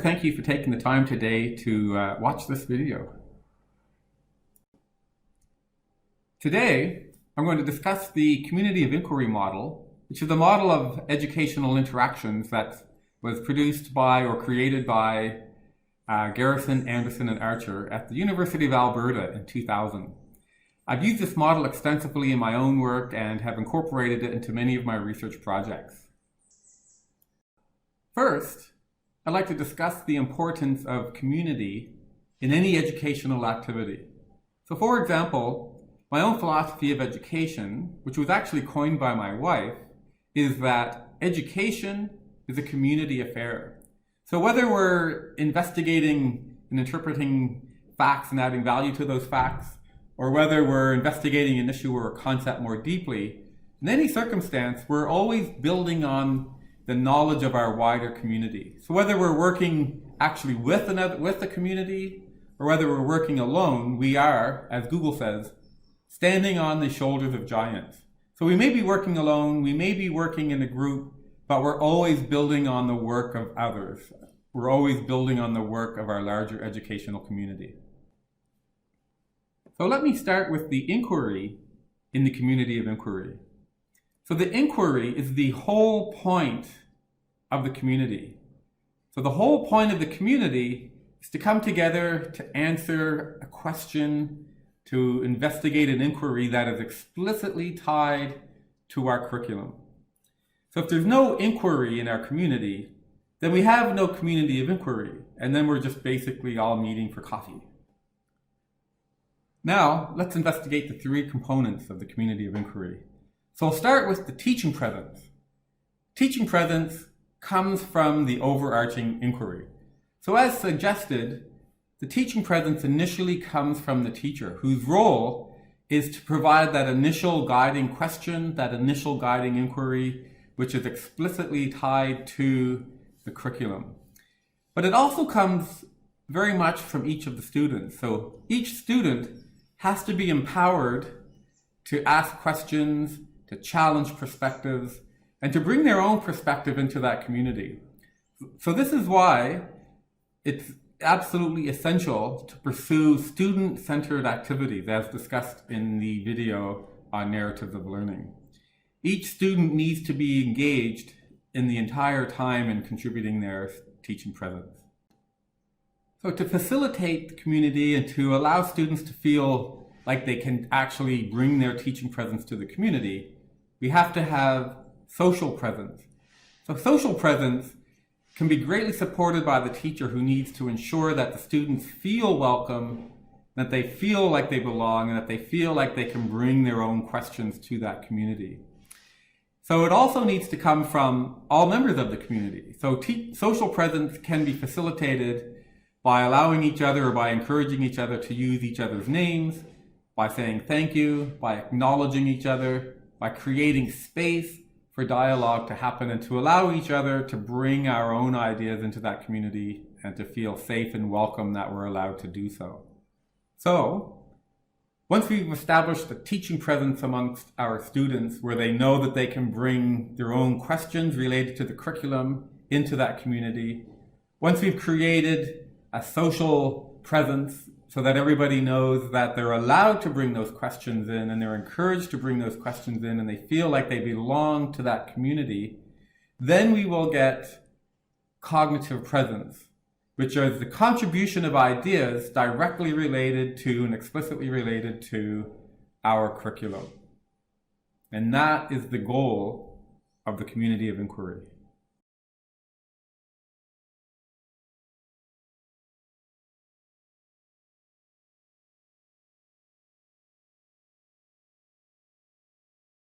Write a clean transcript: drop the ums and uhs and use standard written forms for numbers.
thank you for taking the time today to watch this video. Today, I'm going to discuss the community of inquiry model, which is a model of educational interactions that was produced by or created by Garrison, Anderson, and Archer at the University of Alberta in 2000. I've used this model extensively in my own work and have incorporated it into many of my research projects. First, I'd like to discuss the importance of community in any educational activity. So for example, my own philosophy of education, which was actually coined by my wife, is that education is a community affair. So whether we're investigating and interpreting facts and adding value to those facts, or whether we're investigating an issue or a concept more deeply, in any circumstance, we're always building on the knowledge of our wider community. So whether we're working actually with the community, or whether we're working alone, we are, as Google says, standing on the shoulders of giants. So we may be working alone, we may be working in a group, but we're always building on the work of others. We're always building on the work of our larger educational community. So let me start with the inquiry in the community of inquiry. So the inquiry is the whole point of the community. So the whole point of the community is to come together to answer a question, to investigate an inquiry that is explicitly tied to our curriculum. So if there's no inquiry in our community, then we have no community of inquiry, and then we're just basically all meeting for coffee. Now, let's investigate the three components of the community of inquiry. So I'll start with the teaching presence. Teaching presence comes from the overarching inquiry. So as suggested, the teaching presence initially comes from the teacher, whose role is to provide that initial guiding question, that initial guiding inquiry, which is explicitly tied to the curriculum. But it also comes very much from each of the students. So each student has to be empowered to ask questions, to challenge perspectives, and to bring their own perspective into that community. So this is why it's absolutely essential to pursue student-centered activities, as discussed in the video on narratives of learning. Each student needs to be engaged in the entire time in contributing their teaching presence. So to facilitate the community and to allow students to feel like they can actually bring their teaching presence to the community, we have to have social presence. So social presence can be greatly supported by the teacher, who needs to ensure that the students feel welcome, that they feel like they belong, and that they feel like they can bring their own questions to that community. So it also needs to come from all members of the community. So social presence can be facilitated by allowing each other or by encouraging each other to use each other's names, by saying thank you, by acknowledging each other, by creating space for dialogue to happen, and to allow each other to bring our own ideas into that community and to feel safe and welcome that we're allowed to do so. So, once we've established a teaching presence amongst our students where they know that they can bring their own questions related to the curriculum into that community, once we've created a social presence so that everybody knows that they're allowed to bring those questions in and they're encouraged to bring those questions in and they feel like they belong to that community, then we will get cognitive presence, which is the contribution of ideas directly related to and explicitly related to our curriculum. And that is the goal of the community of inquiry.